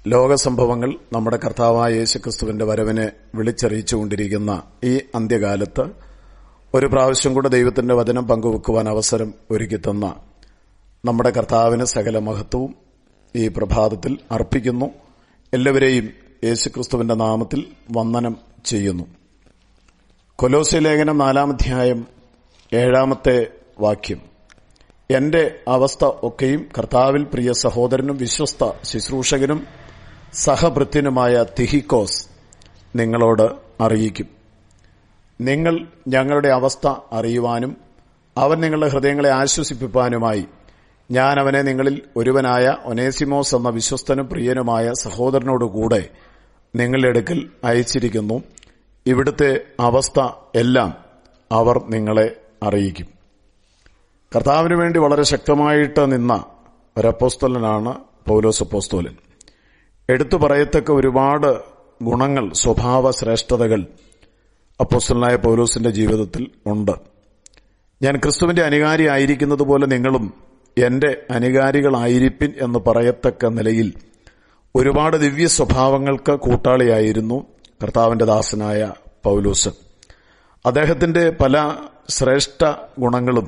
ലോകസംഭവങ്ങൾ നമ്മുടെ കർത്താവായ യേശുക്രിസ്തുവിന്റെ വരവിനെ വിളിച്ചറിയിച്ചുകൊണ്ടിരിക്കുന്ന ഈ അന്ത്യകാലത്ത് ഒരു പ്രാവശ്യം കൂടെ ദൈവത്തിന്റെ വചനം പങ്കുവെക്കുവാൻ അവസരം ഒരുക്കിത്തന്ന നമ്മുടെ കർത്താവിന് സകല മഹത്വവും ഈ പ്രഭാതത്തിൽ അർപ്പിക്കുന്നു. എല്ലാവരെയും യേശുക്രിസ്തുവിന്റെ നാമത്തിൽ വന്ദനം ചെയ്യുന്നു. കൊലോസ്യ ലേഖനം 4-ാം അധ്യായം 7-ാമത്തെ വാക്യം. എന്റെ അവസ്ഥ ഒക്കെയും കർത്താവിൽ പ്രിയ സഹോദരനും വിശ്വസ്ത ശുശ്രൂഷകനും സഹഭൃത്യനുമായ തിഹിക്കോസ് നിങ്ങളോട് അറിയിക്കും. നിങ്ങൾ ഞങ്ങളുടെ അവസ്ഥ അറിയുവാനും അവൻ നിങ്ങളുടെ ഹൃദയങ്ങളെ ആശ്വസിപ്പിപ്പാനുമായി ഞാൻ അവനെ നിങ്ങളിൽ ഒരുവനായ ഒനേസിമോസ് എന്ന വിശ്വസ്തനും പ്രിയനുമായ സഹോദരനോടുകൂടെ നിങ്ങളുടെ അടുക്കൽ അയച്ചിരിക്കുന്നു. ഇവിടുത്തെ അവസ്ഥ എല്ലാം അവർ നിങ്ങളെ അറിയിക്കും. കർത്താവിനു വേണ്ടി വളരെ ശക്തമായിട്ട് നിന്ന ഒരപ്പോസ്തലനാണ് പൗലോസ് അപ്പോസ്തലൻ. എടുത്തു പറയത്തക്ക ഒരുപാട് ഗുണങ്ങൾ, സ്വഭാവ ശ്രേഷ്ഠതകൾ അപ്പോസ്തലനായ പൗലോസിന്റെ ജീവിതത്തിൽ ഉണ്ട്. ഞാൻ ക്രിസ്തുവിന്റെ അനുകാരി ആയിരിക്കുന്നത് പോലെ നിങ്ങളും എന്റെ അനുകാരികളായിരിപ്പിൻ എന്ന് പറയത്തക്ക നിലയിൽ ഒരുപാട് ദിവ്യ സ്വഭാവങ്ങൾക്ക് കൂട്ടാളിയായിരുന്നു കർത്താവിന്റെ ദാസനായ പൗലോസ്. അദ്ദേഹത്തിന്റെ പല ശ്രേഷ്ഠ ഗുണങ്ങളും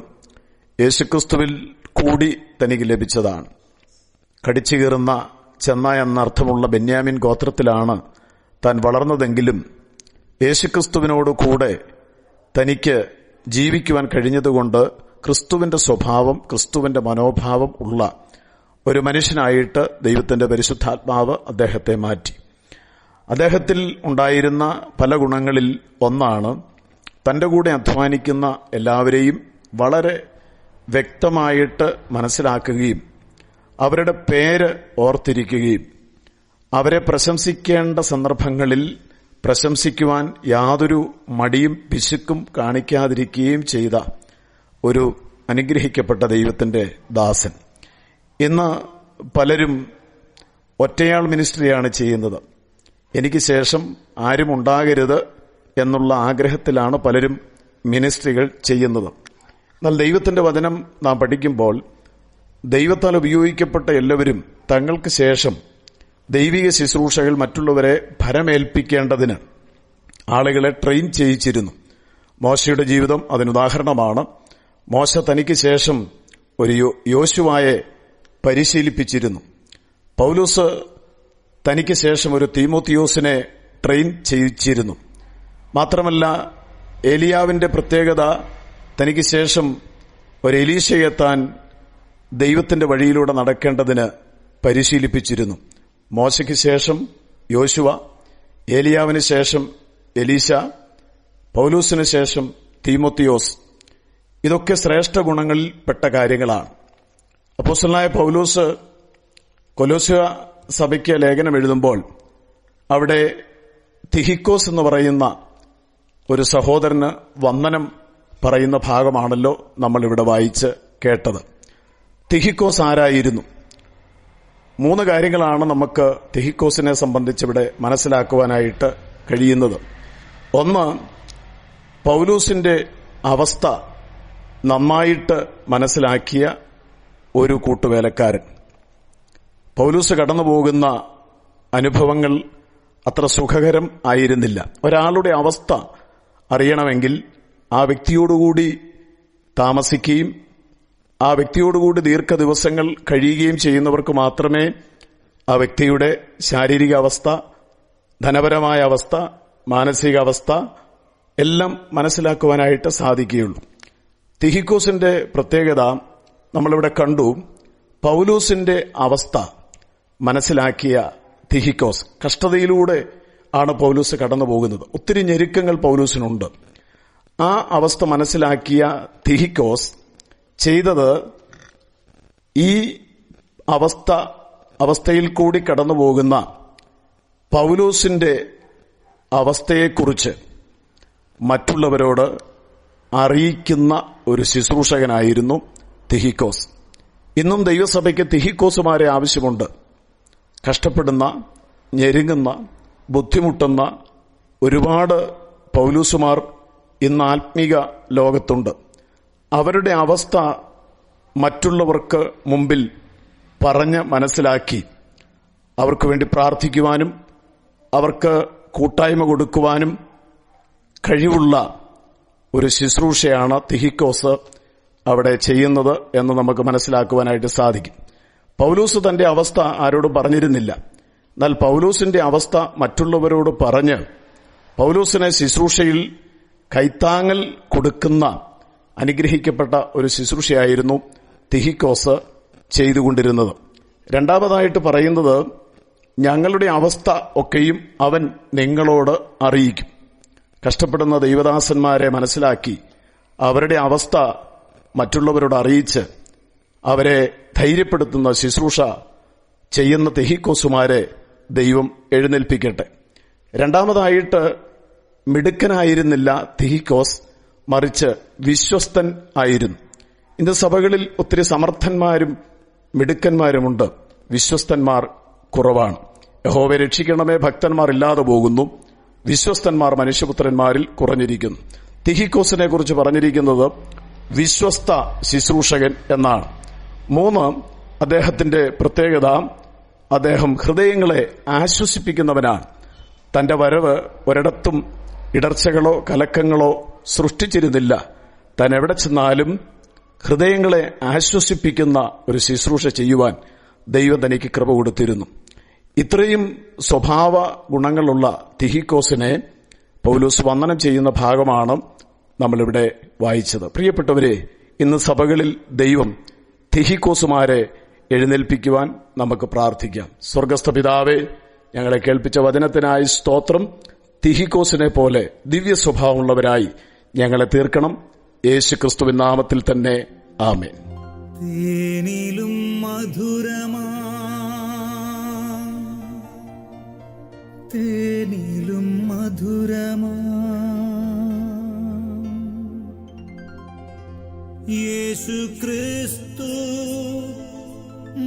യേശുക്രിസ്തുവിൽ കൂടി തനിക്ക് ലഭിച്ചതാണ്. കടിച്ചു കീറുന്ന ചെന്നായ എന്നർത്ഥമുള്ള ബെന്യാമിൻ ഗോത്രത്തിലാണ് താൻ വളർന്നതെങ്കിലും യേശുക്രിസ്തുവിനോട് കൂടെ തനിക്ക് ജീവിക്കുവാൻ കഴിഞ്ഞതുകൊണ്ട് ക്രിസ്തുവിന്റെ സ്വഭാവം, ക്രിസ്തുവിന്റെ മനോഭാവം ഉള്ള ഒരു മനുഷ്യനായിട്ട് ദൈവത്തിന്റെ പരിശുദ്ധാത്മാവ് അദ്ദേഹത്തെ മാറ്റി. അദ്ദേഹത്തിൽ ഉണ്ടായിരുന്ന പല ഗുണങ്ങളിൽ ഒന്നാണ് തന്റെ കൂടെ അധ്വാനിക്കുന്ന എല്ലാവരെയും വളരെ വ്യക്തമായിട്ട് മനസ്സിലാക്കുകയും അവരുടെ പേര് ഓർത്തിരിക്കുകയും അവരെ പ്രശംസിക്കേണ്ട സന്ദർഭങ്ങളിൽ പ്രശംസിക്കുവാൻ യാതൊരു മടിയും പിശുക്കും കാണിക്കാതിരിക്കുകയും ചെയ്ത ഒരു അനുഗ്രഹിക്കപ്പെട്ട ദൈവത്തിന്റെ ദാസൻ. ഇന്ന് പലരും ഒറ്റയാൾ മിനിസ്ട്രിയാണ് ചെയ്യുന്നത്. എനിക്ക് ശേഷം ആരും ഉണ്ടാകരുത് എന്നുള്ള ആഗ്രഹത്തിലാണ് പലരും മിനിസ്ട്രികൾ ചെയ്യുന്നത്. എന്നാൽ ദൈവത്തിന്റെ വചനം നാം പഠിക്കുമ്പോൾ ദൈവത്താൽ ഉപയോഗിക്കപ്പെട്ട എല്ലാവരും തങ്ങൾക്ക് ശേഷം ദൈവിക ശുശ്രൂഷകൾ മറ്റുള്ളവരെ ഭരമേൽപ്പിക്കേണ്ടതിന് ആളുകളെ ട്രെയിൻ ചെയ്യിച്ചിരുന്നു. മോശയുടെ ജീവിതം അതിനുദാഹരണമാണ്. മോശ തനിക്ക് ശേഷം ഒരു യോശുവായെ പരിശീലിപ്പിച്ചിരുന്നു. പൗലോസ് തനിക്ക് ശേഷം ഒരു തീമോത്തിയോസിനെ ട്രെയിൻ ചെയ്യിച്ചിരുന്നു. മാത്രമല്ല, ഏലിയാവിന്റെ പ്രത്യേകത തനിക്ക് ശേഷം ഒരു എലീശയെ താൻ ദൈവത്തിന്റെ വഴിയിലൂടെ നടക്കേണ്ടതിന് പരിശീലിപ്പിച്ചിരുന്നു. മോശയ്ക്ക് ശേഷം യോശുവ, ഏലിയാവിന് ശേഷം എലീശ, പൗലൂസിന് ശേഷം തീമോത്തിയോസ്. ഇതൊക്കെ ശ്രേഷ്ഠ ഗുണങ്ങളിൽ പെട്ട കാര്യങ്ങളാണ്. അപ്പോസ്തലനായ പൗലോസ് കൊലോസ്യ സഭയ്ക്ക് ലേഖനം എഴുതുമ്പോൾ അവിടെ തിഹിക്കോസ് എന്ന് പറയുന്ന ഒരു സഹോദരന് വന്ദനം പറയുന്ന ഭാഗമാണല്ലോ നമ്മൾ ഇവിടെ വായിച്ച് കേട്ടത്. തിഹിക്കോസ് ആരായിരുന്നു? 3 കാര്യങ്ങളാണ് നമുക്ക് തിഹിക്കോസിനെ സംബന്ധിച്ചിവിടെ മനസ്സിലാക്കുവാനായിട്ട് കഴിയുന്നത്. ഒന്ന്, പൗലൂസിന്റെ അവസ്ഥ നന്നായിട്ട് മനസ്സിലാക്കിയ ഒരു കൂട്ടുവേലക്കാരൻ. പൗലൂസ് കടന്നുപോകുന്ന അനുഭവങ്ങൾ അത്ര സുഖകരം ആയിരുന്നില്ല. ഒരാളുടെ അവസ്ഥ അറിയണമെങ്കിൽ ആ വ്യക്തിയോടുകൂടി താമസിക്കുകയും ആ വ്യക്തിയോടുകൂടി ദീർഘദിവസങ്ങൾ കഴിയുകയും ചെയ്യുന്നവർക്ക് മാത്രമേ ആ വ്യക്തിയുടെ ശാരീരിക അവസ്ഥ, ധനപരമായ അവസ്ഥ, മാനസികാവസ്ഥ എല്ലാം മനസ്സിലാക്കുവാനായിട്ട് സാധിക്കുകയുള്ളൂ. തിഹിക്കോസിന്റെ പ്രത്യേകത നമ്മളിവിടെ കണ്ടു. പൗലൂസിന്റെ അവസ്ഥ മനസ്സിലാക്കിയ തിഹിക്കോസ്, കഷ്ടതയിലൂടെ ആണ് പൗലൂസ് കടന്നുപോകുന്നത്. ഒത്തിരി ഞെരുക്കങ്ങൾ പൗലൂസിനുണ്ട്. ആ അവസ്ഥ മനസ്സിലാക്കിയ തിഹിക്കോസ് ചെയ്തത് ഈ അവസ്ഥയിൽ കൂടി കടന്നുപോകുന്ന പൗലോസിന്റെ അവസ്ഥയെക്കുറിച്ച് മറ്റുള്ളവരോട് അറിയിക്കുന്ന ഒരു ശുശ്രൂഷകനായിരുന്നു തിഹിക്കോസ്. ഇന്നും ദൈവസഭയ്ക്ക് തിഹിക്കോസുമാരെ ആവശ്യമുണ്ട്. കഷ്ടപ്പെടുന്ന, ഞെരുങ്ങുന്ന, ബുദ്ധിമുട്ടുന്ന ഒരുപാട് പൗലൂസുമാർ ഇന്ന് ആത്മീക ലോകത്തുണ്ട്. അവരുടെ അവസ്ഥ മറ്റുള്ളവർക്ക് മുമ്പിൽ പറഞ്ഞ് മനസ്സിലാക്കി അവർക്ക് വേണ്ടി പ്രാർത്ഥിക്കുവാനും അവർക്ക് കൂട്ടായ്മ കൊടുക്കുവാനും കഴിവുള്ള ഒരു ശുശ്രൂഷയാണ് തിഹിക്കോസ് അവിടെ ചെയ്യുന്നത് എന്ന് നമുക്ക് മനസ്സിലാക്കുവാനായിട്ട് സാധിക്കും. പൗലോസ് തന്റെ അവസ്ഥ ആരോടും പറഞ്ഞിരുന്നില്ല. എന്നാൽ പൗലോസിന്റെ അവസ്ഥ മറ്റുള്ളവരോട് പറഞ്ഞ് പൗലോസിനെ ശുശ്രൂഷയിൽ കൈത്താങ്ങൽ കൊടുക്കുന്ന അനുഗ്രഹിക്കപ്പെട്ട ഒരു ശുശ്രൂഷയായിരുന്നു തിഹിക്കോസ് ചെയ്തുകൊണ്ടിരുന്നത്. രണ്ടാമതായിട്ട് പറയുന്നത്, ഞങ്ങളുടെ അവസ്ഥ ഒക്കെയും അവൻ നിങ്ങളോട് അറിയിക്കും. കഷ്ടപ്പെടുന്ന ദൈവദാസന്മാരെ മനസ്സിലാക്കി അവരുടെ അവസ്ഥ മറ്റുള്ളവരോട് അറിയിച്ച് അവരെ ധൈര്യപ്പെടുത്തുന്ന ശുശ്രൂഷ ചെയ്യുന്ന തിഹിക്കോസുമാരെ ദൈവം എഴുന്നേൽപ്പിക്കട്ടെ. രണ്ടാമതായിട്ട്, മിടുക്കനായിരുന്നില്ല തിഹിക്കോസ്, മറിച്ച് വിശ്വസ്തൻ ആയിരുന്നു. ഇന്ന് സഭകളിൽ ഒത്തിരി സമർത്ഥന്മാരും മിടുക്കന്മാരുമുണ്ട്, വിശ്വസ്തന്മാർ കുറവാണ്. യഹോവയെ രക്ഷിക്കണമേ ഭക്തന്മാർ ഇല്ലാതെ പോകുന്നു, വിശ്വസ്തന്മാർ മനുഷ്യപുത്രന്മാരിൽ കുറഞ്ഞിരിക്കുന്നു. തിഹിക്കോസിനെ കുറിച്ച് പറഞ്ഞിരിക്കുന്നത് വിശ്വസ്ത ശുശ്രൂഷകൻ എന്നാണ്. 3, അദ്ദേഹത്തിന്റെ പ്രത്യേകത, അദ്ദേഹം ഹൃദയങ്ങളെ ആശ്വസിപ്പിക്കുന്നവനാണ്. തന്റെ വരവ് ഒരിടത്തും ഇടർച്ചകളോ കലക്കങ്ങളോ സൃഷ്ടിച്ചിരുന്നില്ല. താൻ എവിടെ ചെന്നാലും ഹൃദയങ്ങളെ ആശ്വസിപ്പിക്കുന്ന ഒരു ശുശ്രൂഷ ചെയ്യുവാൻ ദൈവം തനിക്ക് കൃപ കൊടുത്തിരുന്നു. ഇത്രയും സ്വഭാവ ഗുണങ്ങളുള്ള തിഹിക്കോസിനെ പൗലോസ് വന്ദനം ചെയ്യുന്ന ഭാഗമാണ് നമ്മളിവിടെ വായിച്ചത്. പ്രിയപ്പെട്ടവരെ, ഇന്ന് സഭകളിൽ ദൈവം തിഹിക്കോസുമാരെ എഴുന്നേൽപ്പിക്കുവാൻ നമുക്ക് പ്രാർത്ഥിക്കാം. സ്വർഗസ്ഥ പിതാവേ, ഞങ്ങളെ കേൾപ്പിച്ച വചനത്തിനായി സ്തോത്രം. തിഹിക്കോസിനെ പോലെ ദിവ്യ സ്വഭാവമുള്ളവരായി ഞങ്ങളെ തീർക്കണം. യേശുക്രിസ്തുവിൻ നാമത്തിൽ തന്നെ, ആമേൻ. തേനിലും മധുരമാ, തേനിലും മധുരമാ, യേശുക്രിസ്തു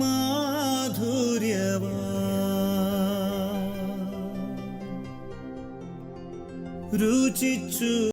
മാധുര്യവാ, രുചിച്ചു